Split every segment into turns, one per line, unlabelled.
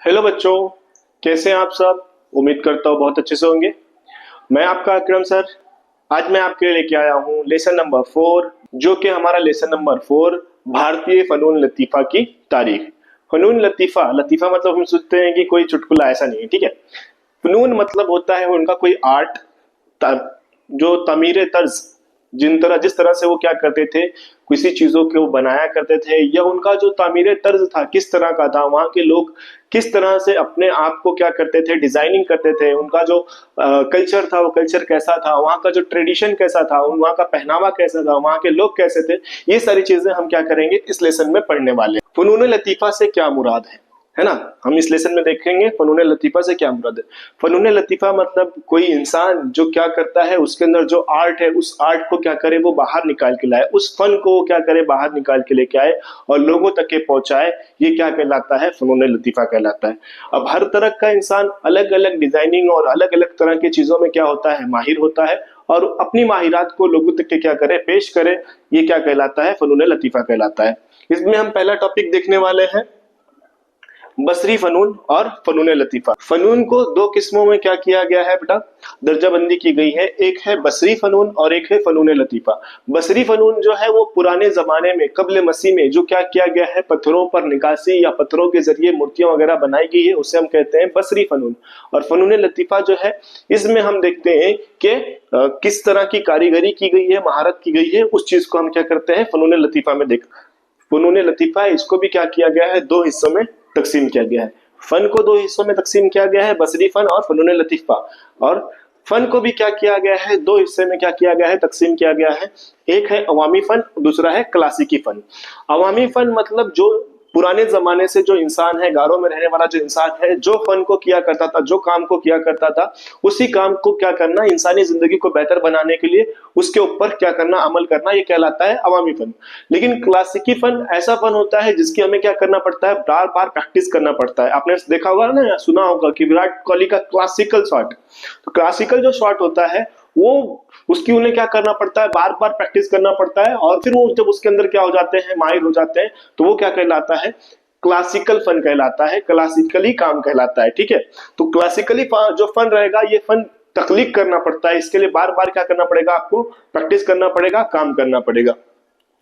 Hello बच्चों, कैसे हैं आप सब। उम्मीद करता हूँ बहुत अच्छे से होंगे। मैं आपका अकरम सर। आज मैं आपके लिए लेके आया हूँ लेसन नंबर 4, जो कि हमारा लेसन नंबर 4 भारतीय फनून लतीफ़ा की तारीख। फनून लतीफ़ा, लतीफ़ा मतलब हम सोचते हैं कि कोई चुटकुला, ऐसा नहीं है, ठीक है। फनून मतलब होता है उनका कोई आर्ट, जो तमीर तर्ज, जिस तरह से वो क्या करते थे, किसी चीजों को बनाया करते थे, या उनका जो तामीर तर्ज था किस तरह का था, वहाँ के लोग किस तरह से अपने आप को क्या करते थे, डिजाइनिंग करते थे, उनका जो कल्चर था वो कल्चर कैसा था, वहाँ का जो ट्रेडिशन कैसा था, वहाँ का पहनावा कैसा था, वहाँ के लोग कैसे थे, ये सारी चीजें हम क्या करेंगे इस लेसन में पढ़ने वाले हैं। फनून लतीफा से क्या मुराद है ना। हम इस लेसन में देखेंगे फनून लतीफा से क्या मुराद है। फनून लतीफा मतलब कोई इंसान जो क्या करता है, उसके अंदर जो आर्ट है उस आर्ट को क्या करे वो बाहर निकाल के लाए, उस फन को क्या करे बाहर निकाल के लेके आए और लोगों तक के पहुंचाए। ये क्या कहलाता है, फनून लतीफा कहलाता है। अब हर तरह का इंसान अलग अलग डिजाइनिंग और अलग अलग तरह की चीजों में क्या होता है, माहिर होता है, और अपनी माहिरात को लोगों तक के क्या करे, पेश करे। ये क्या कहलाता है, फनून लतीफा कहलाता है। इसमें हम पहला टॉपिक देखने वाले हैं बसरी फनून और फनून लतीफा। फनून को दो किस्मों में क्या किया गया है बेटा, दर्जाबंदी की गई है। एक है बसरी फनून और एक है फनून लतीफा। बसरी फनून जो है वो पुराने जमाने में कब्ल मसीह में जो क्या किया गया है, पत्थरों पर निकासी या पत्थरों के जरिए मूर्तियां वगैरह बनाई गई है, उसे हम कहते हैं बसरी फनून। और फनून लतीफा जो है, इसमें हम देखते हैं कि किस तरह की कारीगरी की गई है, महारत की गई है, उस चीज को हम क्या करते हैं फनून लतीफा में देख। फनून लतीफा है, इसको भी क्या किया गया है, दो हिस्सों में तकसीम किया गया है। फन को दो हिस्सों में तकसीम किया गया है, बसरी फन और फनून लतीफा। और फन को भी क्या किया गया है, दो हिस्से में क्या किया गया है, तकसीम किया गया है। एक है अवामी फन, दूसरा है क्लासिकी फन। अवामी फन मतलब जो पुराने जमाने से जो इंसान है, गारों में रहने वाला जो इंसान है, जो फन को किया करता था, जो काम को किया करता था, उसी काम को क्या करना, इंसानी जिंदगी को बेहतर बनाने के लिए उसके ऊपर क्या करना, अमल करना, ये कहलाता है अवामी फन। लेकिन क्लासिकी फन ऐसा फन होता है जिसकी हमें क्या करना पड़ता है, बार बार प्रैक्टिस करना पड़ता है। आपने देखा होगा ना, सुना होगा कि विराट कोहली का क्लासिकल शॉट, तो क्लासिकल जो शॉट होता है वो उसकी उन्हें क्या करना पड़ता है, बार बार प्रैक्टिस करना पड़ता है, और फिर वो जब उसके अंदर क्या हो जाते हैं, माहिर हो जाते हैं, तो वो क्या कहलाता है, क्लासिकल फन कहलाता है, क्लासिकली काम कहलाता है, ठीक है। तो क्लासिकली जो फन रहेगा, ये फन तख्लीक करना पड़ता है, इसके लिए बार बार क्या करना पड़ेगा, आपको प्रैक्टिस करना पड़ेगा, काम करना पड़ेगा,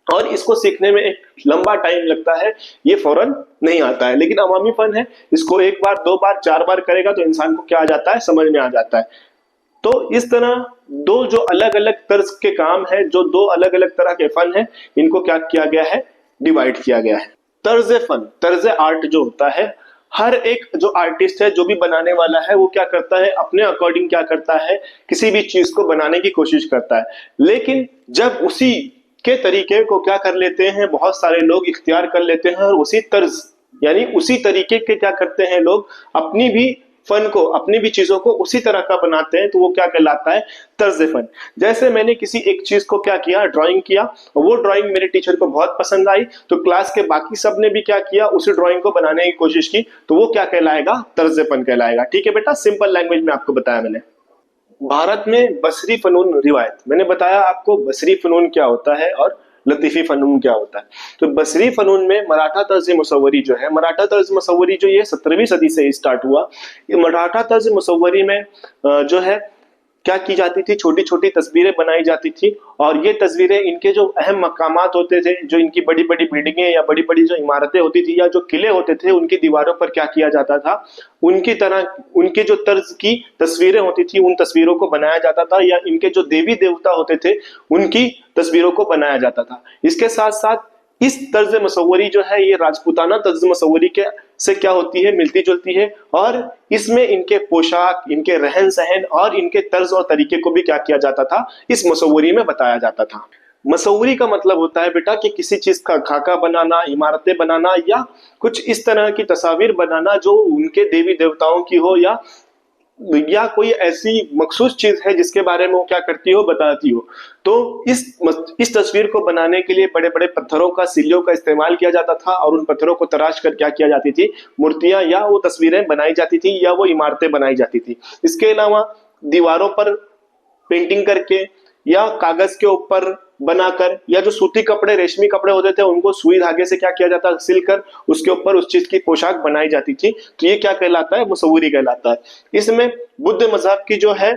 और इसको सीखने में एक लंबा टाइम लगता है, ये फौरन नहीं आता है। लेकिन अवामी फन है, इसको एक बार, दो बार, चार बार करेगा तो इंसान को क्या आ जाता है, समझ में आ जाता है। तो इस तरह दो जो अलग अलग तर्ज के काम है, जो दो अलग अलग तरह के फन है, इनको क्या किया गया है, डिवाइड किया गया है। तर्ज फन, तर्ज आर्ट जो होता है, हर एक जो आर्टिस्ट है, जो भी बनाने वाला है, वो क्या करता है, अपने अकॉर्डिंग क्या करता है, किसी भी चीज को बनाने की कोशिश करता है। लेकिन जब उसी के तरीके को क्या कर लेते हैं, बहुत सारे लोग इख्तियार कर लेते हैं, और उसी तर्ज यानी उसी तरीके के क्या करते हैं लोग, अपनी भी फन को, अपनी भी चीजों को उसी तरह का बनाते हैं, तो वो क्या कहलाता है, तर्ज फन। जैसे मैंने किसी एक चीज को क्या किया, ड्राइंग किया, और वो ड्राइंग मेरे टीचर को बहुत पसंद आई, तो क्लास के बाकी सब ने भी क्या किया, उसी ड्राइंग को बनाने की कोशिश की, तो वो क्या कहलाएगा, तर्ज फन कहलाएगा। ठीक है बेटा, सिंपल लैंग्वेज में आपको बताया मैंने। भारत में बसरी फनून रिवायत, मैंने बताया आपको बसरी फनून क्या होता है और लतीफी फनून क्या होता है। तो बसरी फनून में मराठा तर्ज मुसव्वरी जो है, मराठा तर्ज मुसव्वरी जो ये 17वीं सदी से स्टार्ट हुआ। ये मराठा तर्ज मुसव्वरी में जो है क्या की जाती थी, छोटी छोटी तस्वीरें बनाई जाती थी, और ये तस्वीरें इनके जो अहम मकामात होते थे, जो इनकी बड़ी बड़ी बिल्डिंगें या बड़ी बड़ी जो इमारतें होती थी या जो किले होते थे, उनकी दीवारों पर क्या किया जाता था, उनकी तरह उनके जो तर्ज की तस्वीरें होती थी, उन तस्वीरों को बनाया जाता था, या इनके जो देवी देवता होते थे उनकी तस्वीरों को बनाया जाता था। इसके साथ साथ इस तर्ज मुसव्वरी जो है, ये राजपूताना तर्ज मुसव्वरी के से क्या होती है, मिलती जुलती है, और इसमें इनके पोशाक, इनके रहन सहन और इनके तर्ज और तरीके को भी क्या किया जाता था, इस मुसव्वरी में बताया जाता था। मुसव्वरी का मतलब होता है बेटा कि किसी चीज का खाका बनाना, इमारतें बनाना, या कुछ इस तरह की तस्वीर बनाना जो उनके देवी देवताओं की हो, या कोई ऐसी मखसूस चीज है जिसके बारे में वो क्या करती हो, बताती हो। तो इस तस्वीर को बनाने के लिए बड़े बड़े पत्थरों का, सिल्लियों का इस्तेमाल किया जाता था, और उन पत्थरों को तराश कर क्या किया जाती थी, मूर्तियां या वो तस्वीरें बनाई जाती थी, या वो इमारतें बनाई जाती थी। इसके अलावा दीवारों पर पेंटिंग करके या कागज के ऊपर बनाकर, या जो सूती कपड़े रेशमी कपड़े होते थे उनको सुई धागे से क्या किया जाता, सिलकर उसके ऊपर उस चीज की पोशाक बनाई जाती थी। तो ये क्या कहलाता है, मुसव्वरी कहलाता है। इसमें बुद्ध मजहब की जो है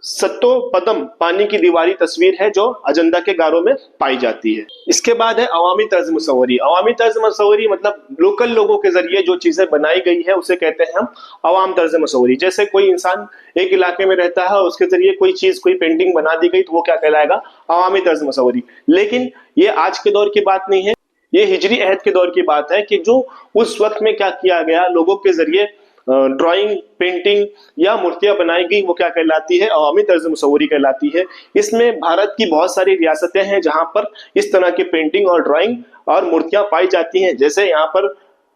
सत्तो पदम पानी की दीवारी तस्वीर है जो अजंता के गारों में पाई जाती है। इसके बाद है अवामी तर्ज मुसव्वरी। अवामी तर्ज मुसव्वरी मतलब लोकल लोगों के जरिए जो चीजें बनाई गई है उसे कहते हैं हम अवाम तर्ज मुसव्वरी। जैसे कोई इंसान एक इलाके में रहता है और उसके जरिए कोई चीज कोई पेंटिंग बना दी गई तो वो क्या कहलाएगा, अवामी तर्ज मुसव्वरी। लेकिन ये आज के दौर की बात नहीं है, ये हिजरी अहद के दौर की बात है कि जो उस वक्त में क्या किया गया, लोगों के जरिए ड्राइंग, पेंटिंग या मूर्तियां बनाई गई, वो क्या कहलाती है, अवामी तर्ज मुसव्वरी कहलाती है। इसमें भारत की बहुत सारी रियासतें हैं जहां पर इस तरह की पेंटिंग और ड्राइंग और मूर्तियां पाई जाती हैं। जैसे यहाँ पर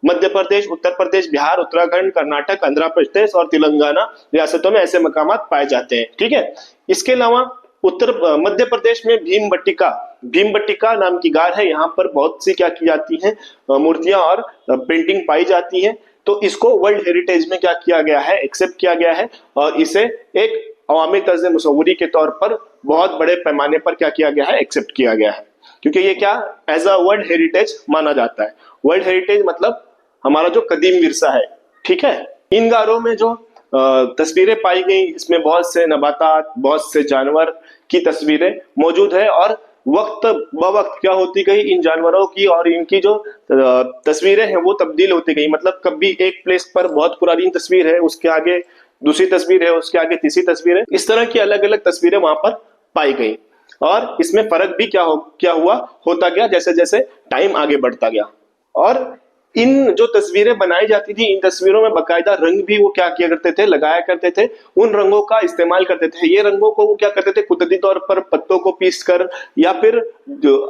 मध्य प्रदेश, उत्तर प्रदेश, बिहार, उत्तराखंड, कर्नाटक, आंध्र प्रदेश और तेलंगाना रियासतों में ऐसे मकामात पाए जाते हैं। ठीक है। इसके अलावा मध्य प्रदेश में भीमबट्टिका नाम की गार है, यहाँ पर बहुत सी क्या की जाती है, मूर्तियां और पेंटिंग पाई जाती है। तो इसको वर्ल्ड हेरिटेज में क्या किया गया है, एक्सेप्ट किया गया है और इसे एक अवामी तर्ज मुसव्वरी के तौर पर बहुत बड़े पैमाने पर क्या किया गया है, एक्सेप्ट किया गया है, क्योंकि ये क्या एज अ वर्ल्ड हेरिटेज माना जाता है। वर्ल्ड हेरिटेज मतलब हमारा जो कदीम विरसा है। ठीक है। इन गारों में जो तस्वीरें पाई गई, इसमें बहुत से नबातात, बहुत से जानवर की तस्वीरें मौजूद है और वक्त ब वक्त क्या होती गई, इन जानवरों की और इनकी जो तस्वीरें हैं वो तब्दील होती गई। मतलब कभी एक प्लेस पर बहुत पुरानी तस्वीर है, उसके आगे दूसरी तस्वीर है, उसके आगे तीसरी तस्वीर है, इस तरह की अलग अलग तस्वीरें वहां पर पाई गई। और इसमें फर्क भी क्या हुआ होता गया जैसे जैसे टाइम आगे बढ़ता गया। और इन जो तस्वीरें बनाई जाती थी, इन तस्वीरों में बकायदा रंग भी वो क्या किया करते थे, लगाया करते थे, उन रंगों का इस्तेमाल करते थे। ये रंगों को वो क्या करते थे, कुदरती तौर पर पत्तों को पीस कर या फिर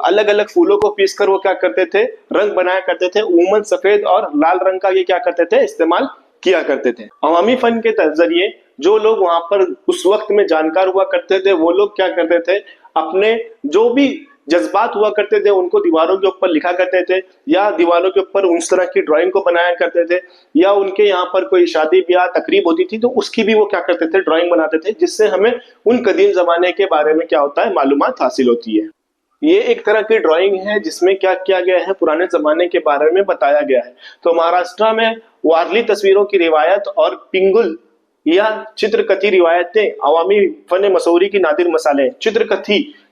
अलग अलग फूलों को पीस कर वो क्या करते थे, रंग बनाया करते थे। उमूमन सफेद और लाल रंग का ये क्या करते थे, इस्तेमाल किया करते थे। अवामी फन के जरिए जो लोग वहां पर उस वक्त में जानकार हुआ करते थे, वो लोग क्या करते थे, अपने जो भी जज्बात हुआ करते थे उनको दीवारों के ऊपर लिखा करते थे, या दीवारों के ऊपर उस तरह की ड्राइंग को बनाया करते थे, या उनके यहाँ पर कोई शादी ब्याह तकरीब होती थी तो उसकी भी वो क्या करते थे, ड्राइंग बनाते थे, जिससे हमें उन कदीम जमाने के बारे में क्या होता है, मालूमात हासिल होती है। ये एक तरह की ड्राइंग है जिसमें क्या किया गया है, पुराने जमाने के बारे में बताया गया है। तो महाराष्ट्र में वारली तस्वीरों की रिवायत और पिंगुल या चित्रकथी रिवायतें अवामी फन मसौरी की नादिर मसाले।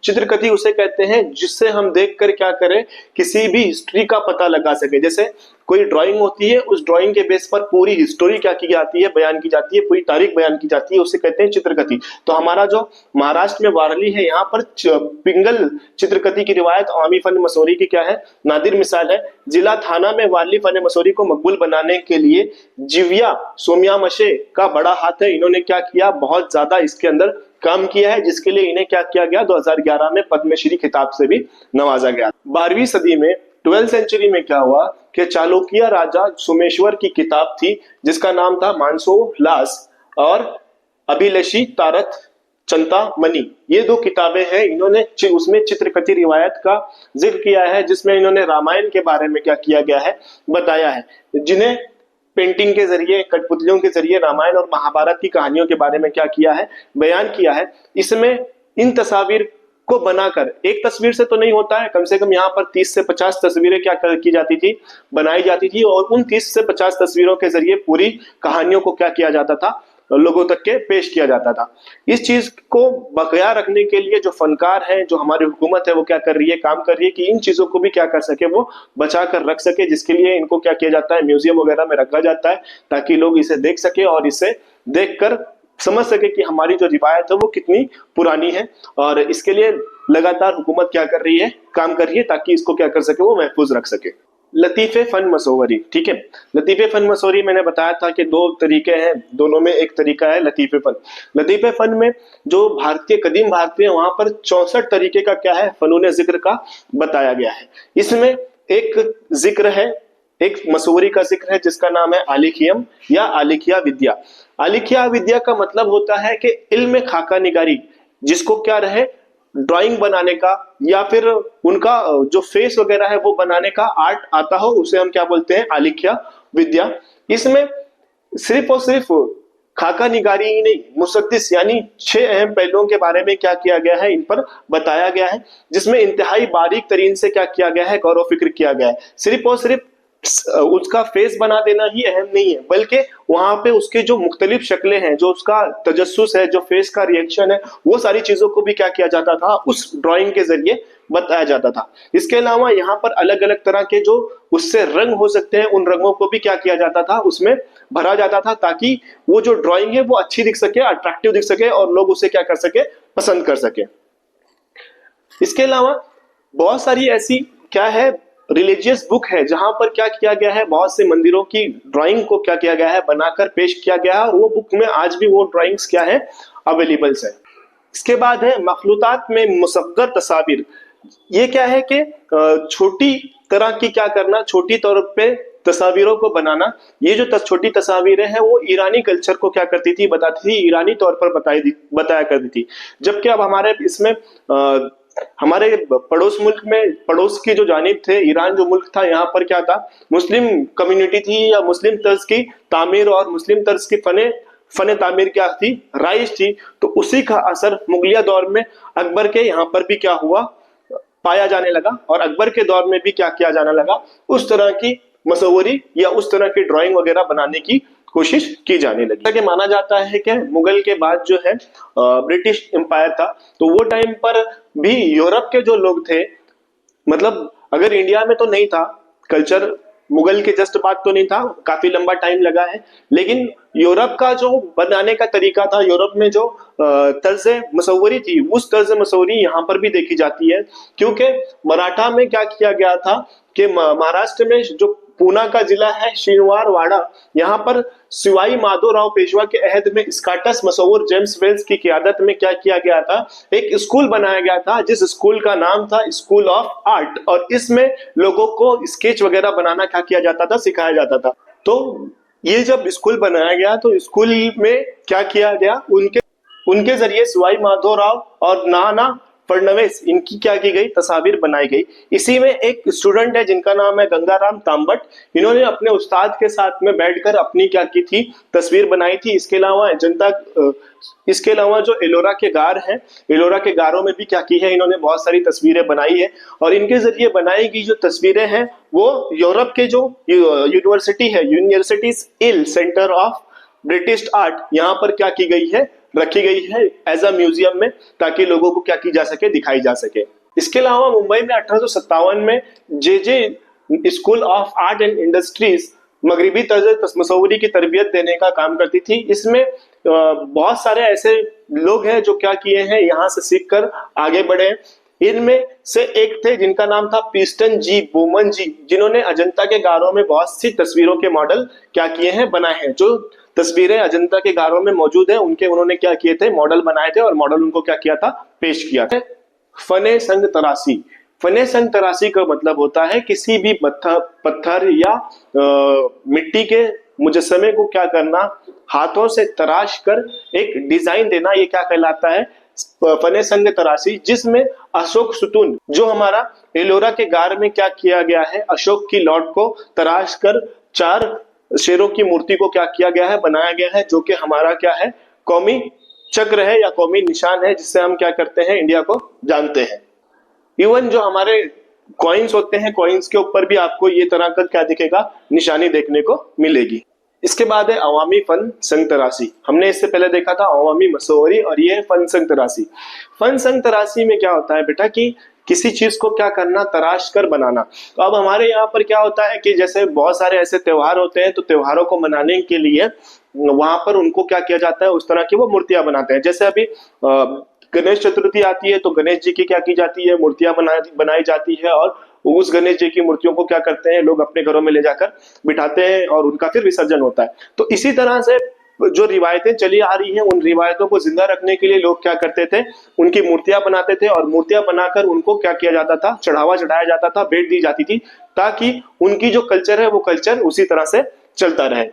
चित्रकथी उसे कहते हैं जिससे हम देखकर क्या करें, किसी भी हिस्ट्री का पता लगा सके। जैसे कोई ड्राइंग होती है, उस ड्राइंग के बेस पर पूरी हिस्टोरी क्या की जाती है, बयान की जाती है, पूरी तारीख बयान की जाती है, उसे कहते हैं चित्रकथी। तो हमारा जो महाराष्ट्र में वारली है, यहाँ पर पिंगल चित्रकथी की रिवायत अवामी फन मसौरी की क्या है, नादिर मिसाल है। जिला थाना में वारली फन मसौरी को मकबूल बनाने के लिए जिविया सोम्यामशे का बड़ा हाथ है। इन्होंने क्या किया, बहुत ज्यादा इसके अंदर काम किया है, जिसके लिए इन्हें क्या किया गया, 2011 में पद्मश्री खिताब से भी नवाजा गया। 12वीं सदी में 12th सेंचुरी में क्या हुआ कि चालुक्य राजा सोमेश्वर की किताब थी जिसका नाम था मानसोलास और अभिलषी तारथ चंतामणि। ये दो किताबें हैं, इन्होंने उसमें चित्रकथी रिवायत का जिक्र किया है, जिसमें इन्होंने रामायण के बारे में क्या किया गया है, बताया है, जिन्हें पेंटिंग के जरिए, कठपुतलियों के जरिए रामायण और महाभारत की कहानियों के बारे में क्या किया है, बयान किया है। इसमें इन तस्वीर को बनाकर, एक तस्वीर से तो नहीं होता है, कम से कम यहाँ पर 30 से 50 तस्वीरें क्या की जाती थी, बनाई जाती थी, और उन 30 से 50 तस्वीरों के जरिए पूरी कहानियों को क्या किया जाता था, लोगों तक के पेश किया जाता था। इस चीज को बकाया रखने के लिए जो फनकार है, जो हमारी हुकूमत है, वो क्या कर रही है, काम कर रही है कि इन चीजों को भी क्या कर सके, वो बचा कर रख सके, जिसके लिए इनको क्या किया जाता है, म्यूजियम वगैरह में रखा जाता है, ताकि लोग इसे देख सके और इसे देखकर समझ सके कि हमारी जो रिवायत है वो कितनी पुरानी है। और इसके लिए लगातार हुकूमत क्या कर रही है, काम कर रही है, ताकि इसको क्या कर सके, वो महफूज रख सके। लतीफे फन मसौरी। ठीक है। लतीफे फन मसौरी मैंने बताया था कि 2 तरीके हैं, दोनों में एक तरीका है लतीफे फन। लतीफे फन में जो भारतीय कदीम भारतीय, वहां पर 64 तरीके का क्या है, फनून जिक्र का बताया गया है। इसमें एक जिक्र है, एक मसौरी का जिक्र है जिसका नाम है आलिखियम या आलिखिया विद्या। आलिखिया विद्या का मतलब होता है कि इल्म खाका निगारी, जिसको क्या रहे, ड्राइंग बनाने का या फिर उनका जो फेस वगैरह है वो बनाने का आर्ट आता हो, उसे हम क्या बोलते हैं, आलिख्या विद्या। इसमें सिर्फ और सिर्फ खाका निगारी ही नहीं, मुसद्दिस यानी 6 अहम पहलुओं के बारे में क्या किया गया है, इन पर बताया गया है, जिसमें इंतहाई बारीक तरीन से क्या किया गया है, गौर फिक्र किया गया है। सिर्फ और सिर्फ उसका फेस बना देना ही अहम नहीं है, बल्कि वहां पे उसके जो मुख्तलिफ शक्लें हैं, जो उसका तजस्सुस है, जो फेस का रिएक्शन है, वो सारी चीजों को भी क्या किया जाता था, उस ड्राइंग के जरिए बताया जाता था। इसके अलावा यहाँ पर अलग अलग तरह के जो उससे रंग हो सकते हैं, उन रंगों को भी क्या किया जाता था, उसमें भरा जाता था, ताकि वो जो ड्राइंग है वो अच्छी दिख सके, अट्रैक्टिव दिख सके और लोग उसे क्या कर सके, पसंद कर सके। इसके अलावा बहुत सारी ऐसी क्या है, रिलीजियस बुक है, जहां पर क्या किया गया है, बहुत से मंदिरों की ड्राइंग को क्या किया गया है, बनाकर पेश किया गया है, और वो बुक में आज भी वो ड्राइंग्स क्या है, अवेलेबल्स है। इसके बाद है मखलूतात में मुसग्गर तस्वीर। ये क्या है कि छोटी तरह की क्या करना, छोटी तौर पे तस्वीरों को बनाना। ये जो छोटी तस्वीरें हैं वो ईरानी कल्चर को क्या करती थी, बताती थी, ईरानी तौर पर बताया करती थी। जबकि अब हमारे इसमें हमारे पड़ोस मुल्क में, पड़ोस की जो जानिब थे, ईरान जो मुल्क था, यहाँ पर क्या था, मुस्लिम कम्युनिटी थी, या मुस्लिम तर्ज की तामीर और मुस्लिम तर्ज की फने तामीर क्या थी, राइज थी। तो उसी का असर मुगलिया दौर में अकबर के यहाँ पर भी क्या हुआ, पाया जाने लगा, और अकबर के दौर में भी क्या किया जाने लगा, उस तरह की मसवरी या उस तरह की ड्राइंग वगैरह बनाने की कोशिश की जाने लगी। माना जाता है कि मुगल के बाद जो है ब्रिटिश एम्पायर था, तो वो टाइम पर भी यूरोप के जो लोग थे, मतलब अगर इंडिया में तो नहीं था कल्चर, मुगल के जस्ट बाद तो नहीं था, काफी लंबा टाइम लगा है, लेकिन यूरोप का जो बनाने का तरीका था, यूरोप में जो तर्ज मसवरी थी, उस तर्ज मसवरी यहाँ पर भी देखी जाती है। क्योंकि मराठा में क्या किया गया था कि महाराष्ट्र में जो पूना का जिला है शिनवारवाड़ा, यहाँ पर सिवाई माधोराव पेशवा के अहद में स्कॉटिश मसव्वुर जेम्स वेल्स की क़ियादत में क्या किया गया था, एक स्कूल बनाया गया था, जिस स्कूल का नाम था स्कूल ऑफ आर्ट, और इसमें लोगों को स्केच वगैरह बनाना क्या किया जाता था, सिखाया जाता था। तो ये जब स्कूल बनाया गया तो स्कूल में क्या किया गया, उनके जरिए सिवाई माधोराव और नाना फडणवीस, इनकी क्या की गई, तस्वीर बनाई गई। इसी में एक स्टूडेंट है जिनका नाम है गंगाराम तांबट, इन्होंने अपने उस्ताद के साथ में बैठकर अपनी क्या की थी, तस्वीर बनाई थी। इसके अलावा जो एलोरा के गार हैं, एलोरा के गारों में भी क्या की है, इन्होंने बहुत सारी तस्वीरें बनाई है, और इनके जरिए बनाई गई जो तस्वीरें हैं वो यूरोप के जो यूनिवर्सिटी है, universities Yale centre of British art, यहाँ पर क्या की गई है, रखी गई है एज अ म्यूजियम में, ताकि लोगों को क्या की जा सके, दिखाई जा सके। इसके अलावा मुंबई में 1857 में J school of art and industries मगरिबी तर्ज मसवरी की तरबियत देने का काम करती थी। इसमें बहुत सारे ऐसे लोग हैं जो क्या किए हैं, यहाँ से सीखकर आगे बढ़े। इनमें से एक थे जिनका नाम था पीस्टन जी बोमन जी, जिन्होंने अजंता के गारों में बहुत सी तस्वीरों के मॉडल क्या किए हैं, बनाए हैं। जो तस्वीरें अजंता के गारों में मौजूद है, उनके उन्होंने क्या किए थे, मॉडल बनाए थे, और मॉडल उनको क्या किया था, पेश किया था। फने संग तरासी। फने संग तरासी का मतलब होता है किसी भी पत्थर या मिट्टी के मुजस्समे को क्या करना, हाथों से तराश कर एक डिजाइन देना, ये क्या कहलाता है, फने संग तरासी। जिसमें अशोक सुतून, जो हमारा एलोरा के गार में क्या किया गया है, अशोक की लौट को तराश कर 4 शेरों की मूर्ति को क्या किया गया है, बनाया गया है, जो कि हमारा क्या है, कौमी चक्र है या कौमी निशान है, जिससे हम क्या करते हैं, इंडिया को जानते हैं। इवन जो हमारे कॉइन्स होते हैं, कॉइन्स के ऊपर भी आपको ये तरह का क्या दिखेगा, निशानी देखने को मिलेगी। इसके बाद है अवामी फन संग तरासी। हमने इससे पहले देखा था अवामी मसवरी, और ये है फन संग तरासी। फन संग तरासी में क्या होता है बेटा कि किसी चीज को क्या करना, तराश कर बनाना। तो अब हमारे यहाँ पर क्या होता है कि जैसे बहुत सारे ऐसे त्योहार होते हैं, तो त्योहारों को मनाने के लिए वहां पर उनको क्या किया जाता है, उस तरह की वो मूर्तियां बनाते हैं। जैसे अभी गणेश चतुर्थी आती है, तो गणेश जी की क्या की जाती है, मूर्तियां बनाई जाती है, और उस गणेश जी की मूर्तियों को क्या करते हैं, लोग अपने घरों में ले जाकर बिठाते हैं, और उनका फिर विसर्जन होता है। तो इसी तरह से जो रिवायतें चली आ रही हैं, उन रिवायतों को जिंदा रखने के लिए लोग क्या करते थे, उनकी मूर्तियां बनाते थे, और मूर्तियां बनाकर उनको क्या किया जाता था, चढ़ावा चढ़ाया जाता था, भेंट दी जाती थी, ताकि उनकी जो कल्चर है वो कल्चर उसी तरह से चलता रहे।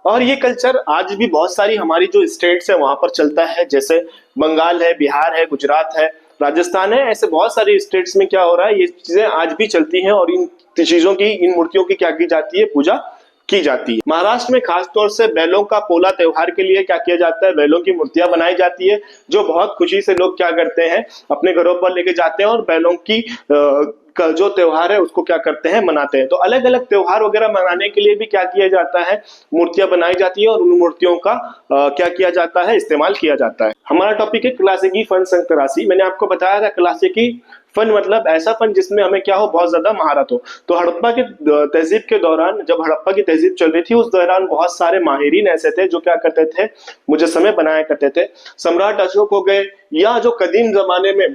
और ये कल्चर आज भी बहुत सारी हमारी जो स्टेट्स है वहां पर चलता है, जैसे बंगाल है, बिहार है, गुजरात है, राजस्थान है, ऐसे बहुत सारी स्टेट्स में क्या हो रहा है, ये चीजें आज भी चलती हैं, और इन चीजों की, इन मूर्तियों की क्या की जाती है, पूजा की जाती है। महाराष्ट्र में खास तौर से बैलों का पोला त्योहार के लिए क्या किया जाता है, बैलों की मूर्तियां बनाई जाती है, जो बहुत खुशी से लोग क्या करते हैं, अपने घरों पर लेके जाते हैं और बैलों की का जो त्योहार है उसको क्या करते हैं, मनाते हैं। तो अलग अलग त्योहार वगैरह मनाने के लिए भी क्या किया जाता है, मूर्तियां बनाई जाती है और उन मूर्तियों का क्या किया जाता है, इस्तेमाल किया जाता है। हमारा टॉपिक है क्लासिकी फन संतराशी। मैंने आपको बताया था क्लासिकी फन मतलब ऐसा फन जिसमें हमें क्या हो, बहुत ज्यादा महारत हो। तो हड़प्पा की तहजीब के दौरान, जब हड़प्पा की तहजीब चल रही थी, उस दौरान बहुत सारे माहिरीन ऐसे थे जो क्या करते थे, मुजस्समे बनाया करते थे। सम्राट अशोक हो गए, या जो कदीम जमाने में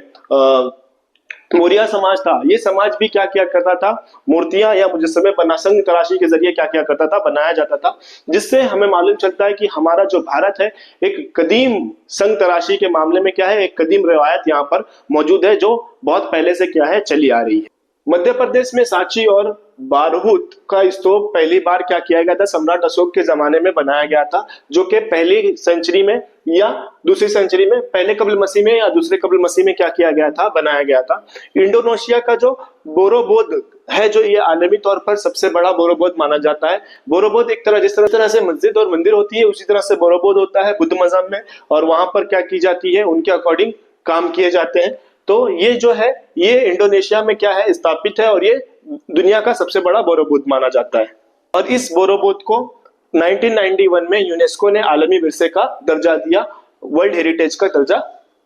मौर्य समाज था, ये समाज भी क्या किया करता था, मूर्तियां या मुजस्समे बना संग तराशी के जरिए क्या किया करता था, बनाया जाता था। जिससे हमें मालूम चलता है कि हमारा जो भारत है, एक कदीम संग तराशी के मामले में क्या है, एक कदीम रिवायत यहाँ पर मौजूद है जो बहुत पहले से क्या है, चली आ रही है। मध्य प्रदेश में सांची और बारहूत का स्तूप पहली बार क्या किया गया था, सम्राट अशोक के जमाने में बनाया गया था, जो कि पहली सेंचुरी में या दूसरी सेंचुरी में, पहले कबील मसीह में या दूसरे कबील मसीह में क्या किया गया था, बनाया गया था। इंडोनेशिया का जो बोरोबोद है, जो ये आलमी तौर पर सबसे बड़ा बोरोबोद माना जाता है। बोरोबोद एक तरह, जिस तरह से मस्जिद और मंदिर होती है, उसी तरह से बोरोबोद होता है बुद्ध मजहब में, और वहां पर क्या की जाती है, उनके अकॉर्डिंग काम किए जाते हैं। तो ये जो है, ये इंडोनेशिया में क्या है, स्थापित है, और ये दुनिया का सबसे बड़ा बोरोबोद माना जाता है। और इस बोरोबोद को 1991 में यूनेस्को ने आलमी विरसे का दर्जा दिया, वर्ल्ड हेरिटेज का दर्जा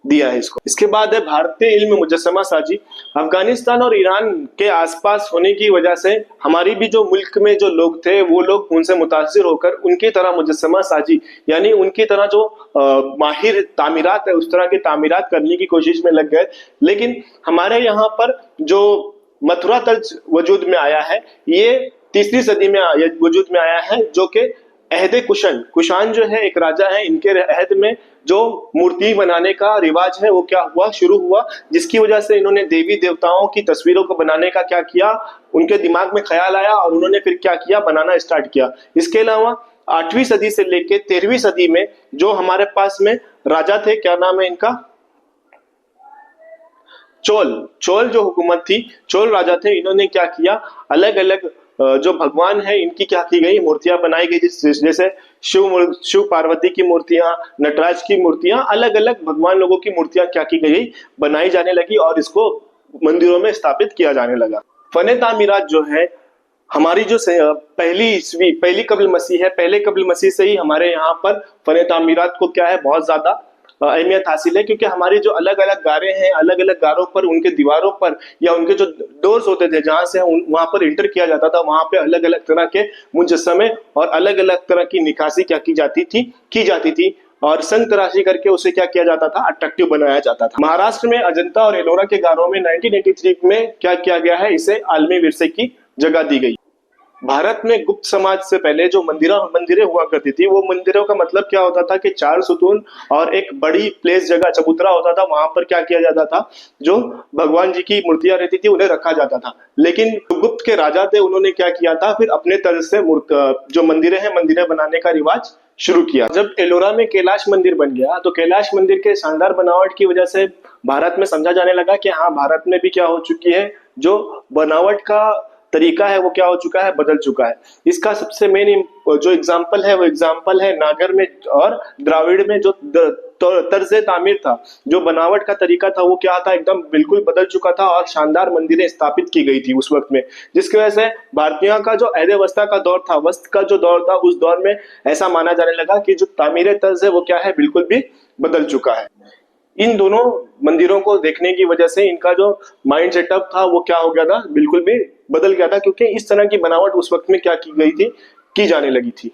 दिया है इसको। इसके बाद है भारतीय इल्म मुजस्समा साजी। अफगानिस्तान और ईरान के आसपास होने की वजह से हमारी भी जो मुल्क में जो लोग थे, वो लोग उनसे मुतासिर होकर उनकी तरह मुजस्समा साजी, यानी उनकी तरह जो माहिर तामीरात है, उस तरह की तामीरात करने की कोशिश में लग गए। लेकिन हमारे यहाँ पर जो मथुरा तर्ज वजूद में आया है, ये तीसरी सदी में वजूद में आया है, जो कि अहद कुशान, कुशान जो है एक राजा है, इनके अहद में जो मूर्ति बनाने का रिवाज है वो क्या हुआ, शुरू हुआ, जिसकी वजह से इन्होंने देवी देवताओं की तस्वीरों को बनाने का क्या किया, उनके दिमाग में ख्याल आया और उन्होंने फिर क्या किया, बनाना स्टार्ट किया। इसके अलावा 8वीं सदी से लेके 13वीं सदी में जो हमारे पास में राजा थे, क्या नाम है इनका, चोल जो हुकूमत थी, चोल राजा थे, इन्होंने क्या किया, अलग अलग जो भगवान है इनकी क्या की गई, मूर्तियां बनाई गई, जैसे शिव पार्वती की मूर्तियां, नटराज की मूर्तियां, अलग अलग भगवान लोगों की मूर्तियां क्या की गई, बनाई जाने लगी और इसको मंदिरों में स्थापित किया जाने लगा। फने तामीरात जो है, हमारी जो पहली कबील मसीह है, पहले कबील मसीह से ही हमारे यहाँ पर फने तामीरात को क्या है, बहुत ज्यादा अहमियत हासिल है, क्योंकि हमारी जो अलग अलग गारे हैं, अलग अलग गारों पर, उनके दीवारों पर या उनके जो डोर्स होते थे जहां से वहां पर इंटर किया जाता था, वहां पे अलग अलग तरह के मुजस्समे और अलग अलग तरह की निकासी क्या की जाती थी और संग तराशी करके उसे क्या किया जाता था, अट्रैक्टिव बनाया जाता था। महाराष्ट्र में अजंता और एलोरा के गारों में 1983 में क्या किया गया है, इसे आलमी विरसे की जगह दी गई। भारत में गुप्त समाज से पहले जो मंदिरें हुआ करती थी, वो मंदिरों का मतलब क्या होता था कि 4 सुतून और एक बड़ी प्लेस जगह चबूतरा होता था, वहां पर क्या किया जाता था, जो भगवान जी की मूर्तियां रहती थी उन्हें रखा जाता था। लेकिन गुप्त के राजा थे, उन्होंने क्या किया था, फिर अपने तर्ज से जो मंदिरें बनाने का रिवाज शुरू किया। जब एलोरा में कैलाश मंदिर बन गया, तो कैलाश मंदिर के शानदार बनावट की वजह से भारत में समझा जाने लगा कि हाँ, भारत में भी क्या हो चुकी है, जो बनावट का तरीका है वो क्या हो चुका है, बदल चुका है। इसका सबसे मेन जो एग्जाम्पल है, वो एग्जाम्पल है नागर में और द्राविड़ में जो तर्ज तामीर था, जो बनावट का तरीका था, वो क्या था, एकदम बिल्कुल बदल चुका था और शानदार मंदिरें स्थापित की गई थी उस वक्त में, जिसकी वजह से भारतीयों का जो अहद वस्ता का दौर था, वस्त का जो दौर था, उस दौर में ऐसा माना जाने लगा कि जो तामीर तर्ज है वो क्या है, बिल्कुल भी बदल चुका है। इन दोनों मंदिरों को देखने की वजह से इनका जो माइंड सेटअप था वो क्या हो गया था, बिल्कुल भी बदल गया था, क्योंकि इस तरह की बनावट उस वक्त में क्या की गई थी, की जाने लगी थी।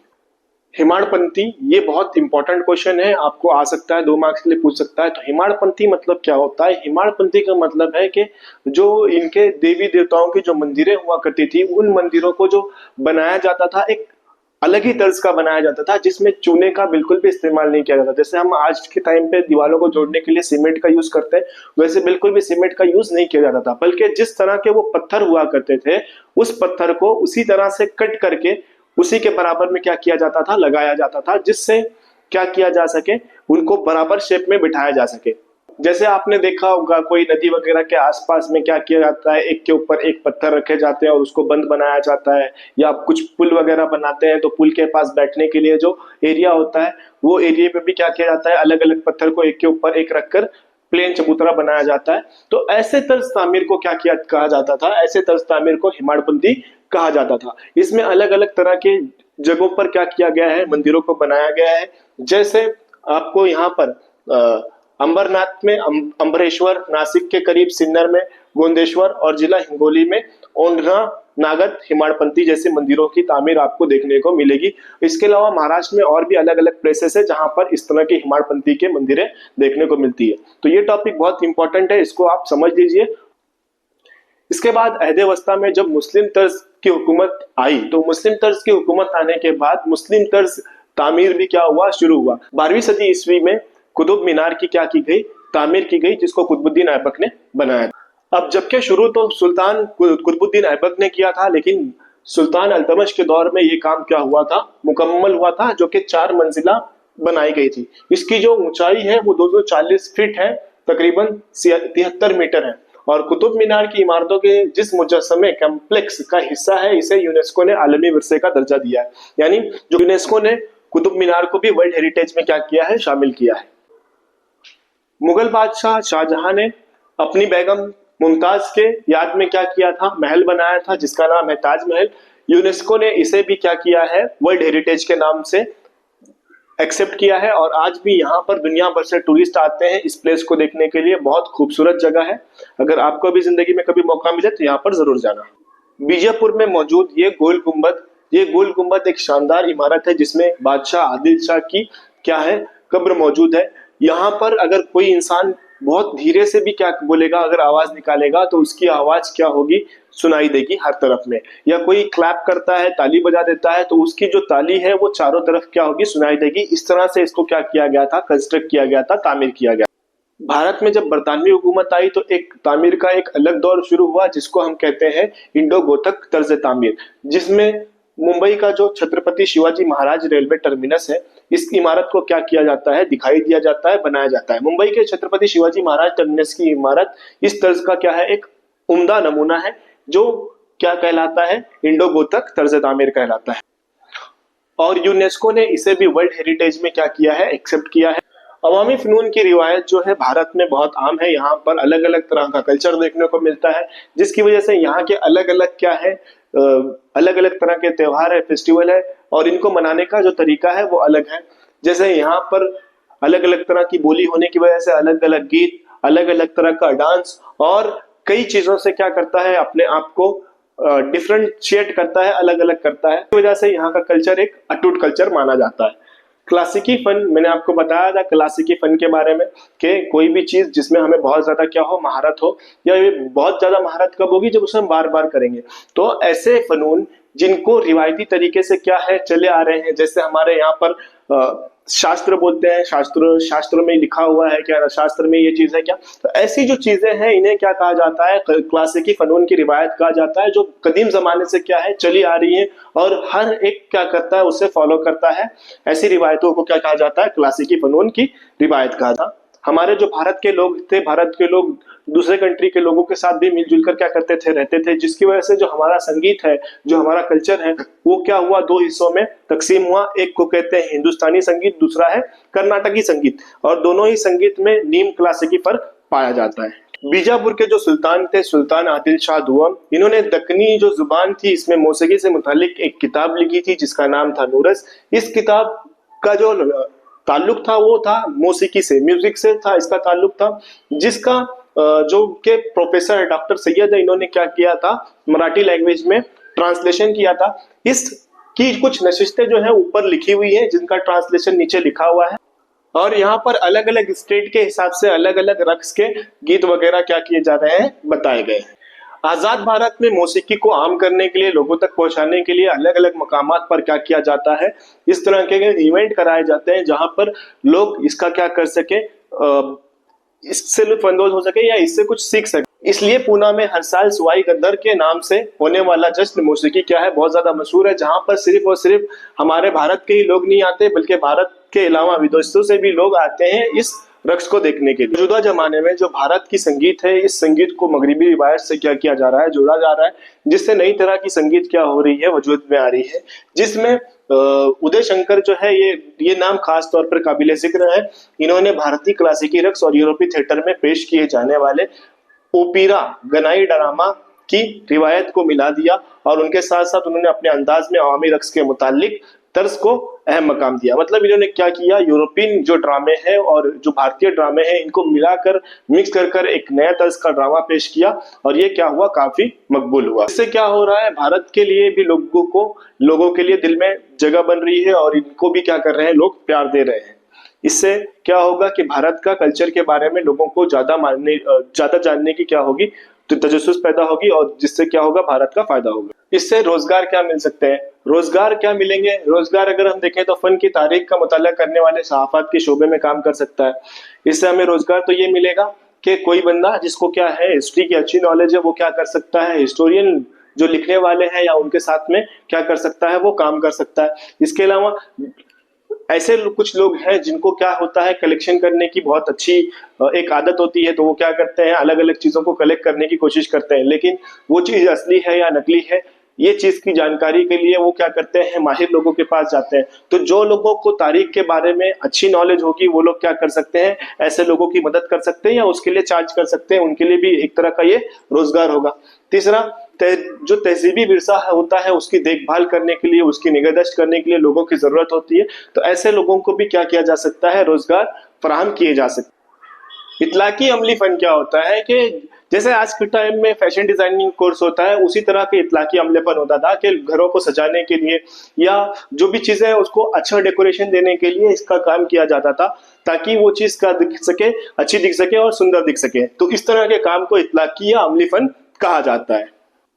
हिमाड़पंथी, ये बहुत इंपॉर्टेंट क्वेश्चन है, आपको आ सकता है, 2 मार्क्स के लिए पूछ सकता है। तो हिमाड़पंथी मतलब क्या होता है? हिमाड़पंथी का मतलब है कि जो इनके देवी देवताओं की जो मंदिरें हुआ करती थी, उन मंदिरों को जो बनाया जाता था, एक अलग ही तर्ज का बनाया जाता था, जिसमें चूने का बिल्कुल भी इस्तेमाल नहीं किया जाता। जैसे हम आज के टाइम पे दीवारों को जोड़ने के लिए सीमेंट का यूज करते हैं, वैसे बिल्कुल भी सीमेंट का यूज नहीं किया जाता था, बल्कि जिस तरह के वो पत्थर हुआ करते थे, उस पत्थर को उसी तरह से कट करके उसी के बराबर में क्या किया जाता था, लगाया जाता था, जिससे क्या किया जा सके, उनको बराबर शेप में बिठाया जा सके। जैसे आपने देखा होगा कोई नदी वगैरह के आसपास में क्या किया जाता है, एक के ऊपर एक पत्थर रखे जाते हैं और उसको बंद बनाया जाता है, या कुछ पुल वगैरह बनाते हैं तो पुल के पास बैठने के लिए जो एरिया होता है वो एरिया पे भी क्या किया जाता है, अलग अलग पत्थर को एक के ऊपर एक रखकर प्लेन चबूतरा बनाया जाता है। तो ऐसे तर्ज तामीर को क्या किया कहा जाता था, ऐसे तर्ज तामीर को हिमाड़बंदी कहा जाता था। इसमें अलग अलग तरह के जगहों पर क्या किया गया है, मंदिरों को बनाया गया है। जैसे आपको यहाँ पर अंबरनाथ में अंबरेश्वर, नासिक के करीब सिन्नर में गोंदेश्वर और जिला हिंगोली में ओंडना नागद हिमाड़पंथी जैसे मंदिरों की तामीर आपको देखने को मिलेगी। इसके अलावा महाराष्ट्र में और भी अलग अलग प्लेसेस है जहां पर इस तरह की हिमाड़पंथी के मंदिरें देखने को मिलती है। तो ये टॉपिक बहुत इंपॉर्टेंट है, इसको आप समझ लीजिए। इसके बाद अहदे वस्ता में जब मुस्लिम तर्ज की हुकूमत आई, तो मुस्लिम तर्ज की हुकूमत आने के बाद मुस्लिम तर्ज तामीर भी क्या हुआ, शुरू हुआ। 12वीं सदी ईस्वी में कुतुब मीनार की क्या की गई, तामीर की गई, जिसको कुतुबुद्दीन ऐबक ने बनाया। अब जबकि शुरू तो सुल्तान कुतुबुद्दीन ऐबक ने किया था, लेकिन सुल्तान अल्तमश के दौर में ये काम क्या हुआ था, मुकम्मल हुआ था, जो कि 4 मंजिला बनाई गई थी। इसकी जो ऊंचाई है वो 240 फीट है, तकरीबन 73 मीटर है। और कुतुब मीनार की इमारतों के जिस मुजस्समे कॉम्प्लेक्स का हिस्सा है, इसे यूनेस्को ने आलमी विरसे का दर्जा दिया है। यानी जो यूनेस्को ने कुतुब मीनार को भी वर्ल्ड हेरिटेज में क्या किया है, शामिल किया है। मुगल बादशाह शाहजहां ने अपनी बेगम मुमताज के याद में क्या किया था, महल बनाया था जिसका नाम है ताजमहल। यूनेस्को ने इसे भी क्या किया है, वर्ल्ड हेरिटेज के नाम से एक्सेप्ट किया है। और आज भी यहाँ पर दुनिया भर से टूरिस्ट आते हैं इस प्लेस को देखने के लिए। बहुत खूबसूरत जगह है, अगर आपको भी जिंदगी में कभी मौका मिले तो यहाँ पर जरूर जाना। बीजापुर में मौजूद ये गोल गुंबद एक शानदार इमारत है जिसमें बादशाह आदिल शाह की क्या है, कब्र मौजूद है। यहाँ पर अगर कोई इंसान बहुत धीरे से भी क्या बोलेगा, अगर आवाज निकालेगा तो उसकी आवाज क्या होगी, सुनाई देगी हर तरफ में। या कोई क्लैप करता है, ताली बजा देता है, तो उसकी जो ताली है वो चारों तरफ क्या होगी, सुनाई देगी। इस तरह से इसको क्या किया गया था, कंस्ट्रक्ट किया गया था, तामीर किया गया। भारत में जब बरतानवी हुकूमत आई तो एक तामीर का एक अलग दौर शुरू हुआ जिसको हम कहते हैं इंडो गोथक तर्ज तामीर, जिसमें मुंबई का जो छत्रपति शिवाजी महाराज रेलवे टर्मिनस है, इस इमारत को क्या किया जाता है, दिखाई दिया जाता है, बनाया जाता है। मुंबई के छत्रपति शिवाजी महाराज टर्मिनस की इमारत इस तर्ज का क्या है, एक उम्दा नमूना है, जो क्या कहलाता है, इंडो गोथक तर्ज तामीर कहलाता है। और यूनेस्को ने इसे भी वर्ल्ड हेरिटेज में क्या किया है, एक्सेप्ट किया है। अवामी फनून की रिवायत जो है भारत में बहुत आम है। यहाँ पर अलग अलग तरह का कल्चर देखने को मिलता है, जिसकी वजह से यहाँ के अलग अलग क्या है, अलग अलग तरह के त्योहार है, फेस्टिवल है, और इनको मनाने का जो तरीका है वो अलग है। जैसे यहाँ पर अलग अलग तरह की बोली होने की वजह से अलग अलग गीत, अलग अलग तरह का डांस और कई चीजों से क्या करता है, अपने आप को डिफरेंशिएट करता है, अलग अलग करता है। इस वजह से यहाँ का कल्चर एक अटूट कल्चर माना जाता है। क्लासिकी फन, मैंने आपको बताया था क्लासिकी फन के बारे में कि कोई भी चीज जिसमें हमें बहुत ज्यादा क्या हो, महारत हो, या ये बहुत ज्यादा महारत कब होगी, जब उसे हम बार बार करेंगे। तो ऐसे फनून जिनको रिवायती तरीके से क्या है चले आ रहे हैं, जैसे हमारे यहाँ पर शास्त्र बोलते हैं, शास्त्र में लिखा हुआ है क्या, शास्त्र में ये चीज है क्या, तो ऐसी जो चीजें हैं इन्हें क्या कहा जाता है, क्लासिकी फनून की रिवायत कहा जाता है, जो कदीम जमाने से क्या है चली आ रही है और हर एक क्या करता है, उसे फॉलो करता है। ऐसी रिवायतों को क्या कहा जाता है, क्लासिकी फनून की रिवायत कहा था। हमारे जो भारत के लोग थे, भारत के लोग दूसरे कंट्री के लोगों के साथ भी मिलजुल कर क्या करते थे, रहते थे, जिसकी वजह से जो हमारा संगीत है, जो हमारा कल्चर है, वो क्या हुआ, 2 हिस्सों में तकसीम हुआ। एक को कहते हैं हिंदुस्तानी संगीत, दूसरा है कर्नाटकी संगीत, और दोनों ही संगीत में नीम क्लासिकी फर्क पाया जाता है। बीजापुर के जो सुल्तान थे, सुल्तान आदिल शाह दुआम, इन्होंने दक्कनी जो जुबान थी इसमें मौसीकी से मुतालिक एक किताब लिखी थी जिसका नाम था नूरस। इस किताब का जो ताल्लुक था वो था मौसीकी से, म्यूजिक से था इसका ताल्लुक था, जिसका जो के प्रोफेसर डॉक्टर सैयद है, इन्होंने क्या किया था, मराठी लैंग्वेज में ट्रांसलेशन किया था। इसकी कुछ नशिस्तें जो है ऊपर लिखी हुई है, जिनका ट्रांसलेशन नीचे लिखा हुआ है। और यहाँ पर अलग अलग स्टेट के हिसाब से अलग अलग रक्स के गीत वगैरह क्या किए जा रहे हैं, बताए गए हैं। आजाद भारत में मौसीकी को आम करने के लिए, लोगों तक पहुंचाने के लिए अलग अलग मकामात पर क्या किया जाता है, इस तरह के इवेंट कराए जाते हैं जहां पर लोग इसका क्या कर सके, इससे लुत्फानंदोज हो सके या इससे कुछ सीख सके। इसलिए पूना में हर साल सुवाई गद्दर के नाम से होने वाला जश्न मौसीकी क्या है, बहुत ज्यादा मशहूर है, जहां पर सिर्फ और सिर्फ हमारे भारत के ही लोग नहीं आते, बल्कि भारत के अलावा विदेशों से भी लोग आते हैं इस रक्स को देखने के लिए। मौजूदा जमाने में जो भारत की संगीत है, इस संगीत को मगरबी रिवायत से क्या किया जा रहा है, जोड़ा जा रहा है, जिससे नई तरह की संगीत क्या हो रही है, वजूद में आ रही है, जिसमें उदय शंकर जो है ये नाम खास तौर पर काबिले जिक्र है। इन्होंने भारतीय क्लासिकी रक्स और यूरोपीय थिएटर में पेश किए जाने वाले ओपेरा गनाई ड्रामा की रिवायत को मिला दिया और उनके साथ साथ उन्होंने अपने अंदाज में अवामी रक्स के मुतालिक तर्ज को अहम मकाम दिया। मतलब इन्होंने क्या किया, यूरोपियन जो ड्रामे हैं और जो भारतीय ड्रामे हैं, इनको मिलाकर मिक्स कर एक नया तर्ज का ड्रामा पेश किया और ये क्या हुआ, काफी मकबूल हुआ। इससे क्या हो रहा है, भारत के लिए भी लोगों के लिए दिल में जगह बन रही है और इनको भी क्या कर रहे हैं, लोग प्यार दे रहे हैं। इससे क्या होगा कि भारत का कल्चर के बारे में लोगों को ज्यादा जानने की क्या होगी, तो तजस्सुस पैदा होगी और जिससे क्या होगा, भारत का फायदा होगा। इससे रोजगार क्या मिल सकते हैं, रोजगार क्या मिलेंगे, रोजगार अगर हम देखें तो फन की तारीख का मुताला करने वाले सहाफत के शोबे में काम कर सकता है। इससे हमें रोजगार तो ये मिलेगा कि कोई बंदा जिसको क्या है, हिस्ट्री की अच्छी नॉलेज है, वो क्या कर सकता है, हिस्टोरियन जो लिखने वाले हैं या उनके साथ में क्या कर सकता है, वो काम कर सकता है। इसके अलावा ऐसे कुछ लोग हैं जिनको क्या होता है, कलेक्शन करने की बहुत अच्छी एक आदत होती है, तो वो क्या करते हैं, अलग अलग चीजों को कलेक्ट करने की कोशिश करते हैं, लेकिन वो चीज असली है या नकली है, ये चीज की जानकारी के लिए वो क्या करते हैं, माहिर लोगों के पास जाते हैं। तो जो लोगों को तारीख के बारे में अच्छी नॉलेज होगी, वो लोग क्या कर सकते हैं, ऐसे लोगों की मदद कर सकते हैं या उसके लिए चार्ज कर सकते हैं, उनके लिए भी एक तरह का ये रोजगार होगा। तीसरा, जो तहजीबी विरसा होता है, उसकी देखभाल करने के लिए, उसकी निगहदश्त करने के लिए लोगों की जरूरत होती है, तो ऐसे लोगों को भी क्या किया जा सकता है, रोजगार फराहम किए जा सकते हैं। इतलाकी अमली फन क्या होता है कि जैसे आज के टाइम में फैशन डिजाइनिंग कोर्स होता है, उसी तरह के इतलाकी अमलेपन होता था कि घरों को सजाने के लिए या जो भी चीजें हैं उसको अच्छा डेकोरेशन देने के लिए इसका काम किया जाता था, ताकि वो चीज का दिख सके, अच्छी दिख सके और सुंदर दिख सके। तो इस तरह के काम को इतलाकी या अमली फन कहा जाता है।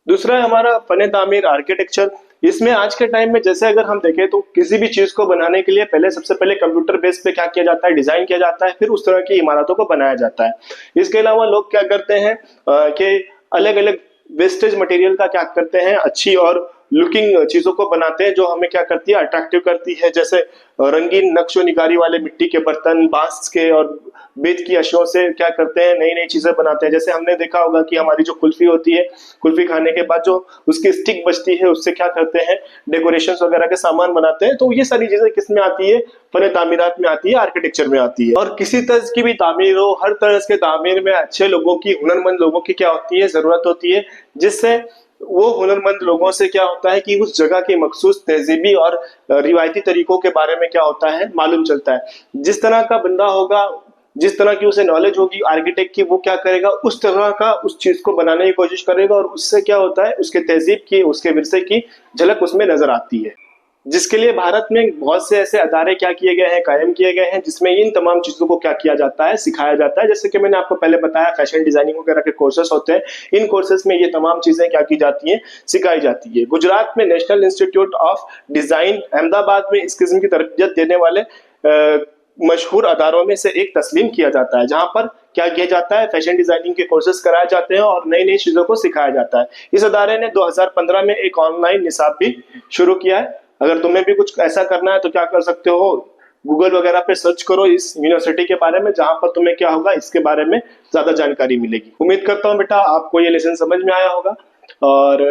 दूसरा है हमारा फन तामीर, आर्किटेक्चर। इसमें आज के टाइम में जैसे अगर हम देखें तो किसी भी चीज को बनाने के लिए सबसे पहले कंप्यूटर बेस पे क्या किया जाता है, डिजाइन किया जाता है, फिर उस तरह की इमारतों को बनाया जाता है। इसके अलावा लोग क्या करते हैं कि अलग अलग वेस्टेज मटेरियल का क्या करते हैं, अच्छी और लुकिंग चीजों को बनाते हैं जो हमें क्या करती है, अट्रैक्टिव करती है। जैसे रंगीन नक्शो निगारी वाले मिट्टी के बर्तन, बांस के और बेत की अशियों से क्या करते हैं, नई नई चीजें बनाते हैं। जैसे हमने देखा होगा कि हमारी जो कुल्फी होती है, कुल्फी खाने के बाद जो उसकी स्टिक बचती है, उससे क्या करते हैं, डेकोरेशंस वगैरह के सामान बनाते हैं। तो ये सारी चीजें किस में आती है, फन तामीरात में आती है, आर्किटेक्चर में आती है। और किसी तर्ज की भी तामीर हो, हर तरह के तामीर में अच्छे लोगों की, हुनरमंद लोगों की क्या होती है, जरूरत होती है, जिससे वो हुनरमंद लोगों से क्या होता है कि उस जगह के मखसूस तहजीबी और रिवायती तरीकों के बारे में क्या होता है, मालूम चलता है। जिस तरह का बंदा होगा, जिस तरह की उसे नॉलेज होगी आर्किटेक्ट की, वो क्या करेगा, उस तरह का उस चीज को बनाने की कोशिश करेगा और उससे क्या होता है, उसके तहजीब की, उसके विरसे की झलक उसमें नजर आती है। जिसके लिए भारत में बहुत से ऐसे अदारे क्या किए गए हैं, कायम किए गए हैं, जिसमें इन तमाम चीजों को क्या किया जाता है, सिखाया जाता है। जैसे कि मैंने आपको पहले बताया, फैशन डिजाइनिंग वगैरह के कोर्सेस होते हैं, इन कोर्सेस में ये तमाम चीजें क्या की जाती हैं, सिखाई जाती है। गुजरात में national institute of design, Ahmedabad में इस किस्म की तरबियत देने वाले मशहूर अदारों में से एक तस्लीम किया जाता है, जहां पर क्या किया जाता है, फैशन डिजाइनिंग के कोर्सेज कराए जाते हैं और नई नई चीजों को सिखाया जाता है। इस अदारे ने 2015 में एक ऑनलाइन निसाब भी शुरू किया है। अगर तुम्हें भी कुछ ऐसा करना है तो क्या कर सकते हो, गूगल वगैरह पे सर्च करो इस यूनिवर्सिटी के बारे में, जहां पर तुम्हें क्या होगा, इसके बारे में ज्यादा जानकारी मिलेगी। उम्मीद करता हूँ बेटा आपको ये लेसन समझ में आया होगा और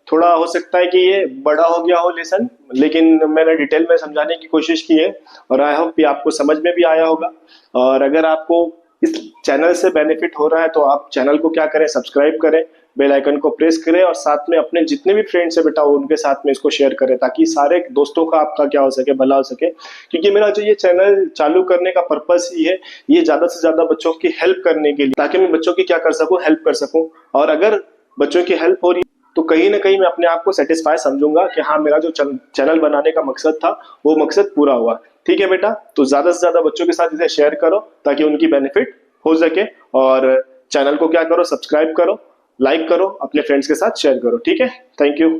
थोड़ा हो सकता है कि ये बड़ा हो गया हो लेसन, लेकिन मैंने डिटेल में समझाने की कोशिश की है और आई होप कि आपको समझ में भी आया होगा। और अगर आपको इस चैनल से बेनिफिट हो रहा है तो आप चैनल को क्या करें, सब्सक्राइब करें, बेल आइकन को प्रेस करें और साथ में अपने जितने भी फ्रेंड्स है बेटा उनके साथ में इसको शेयर करें, ताकि सारे दोस्तों का आपका क्या हो सके, भला हो सके। क्योंकि मेरा जो ये चैनल चालू करने का पर्पस ही है, ये ज्यादा से ज्यादा बच्चों की हेल्प करने के लिए, ताकि मैं बच्चों की क्या कर सकूं, हेल्प कर सकूं। और अगर बच्चों की हेल्प हो रही तो कहीं ना कहीं मैं अपने आप को सेटिस्फाई समझूंगा कि हाँ, मेरा जो चैनल बनाने का मकसद था वो मकसद पूरा हुआ। ठीक है बेटा, तो ज्यादा से ज्यादा बच्चों के साथ इसे शेयर करो ताकि उनकी बेनिफिट हो सके, और चैनल को क्या करो, सब्सक्राइब करो, लाइक करो, अपने फ्रेंड्स के साथ शेयर करो। ठीक है, थैंक यू।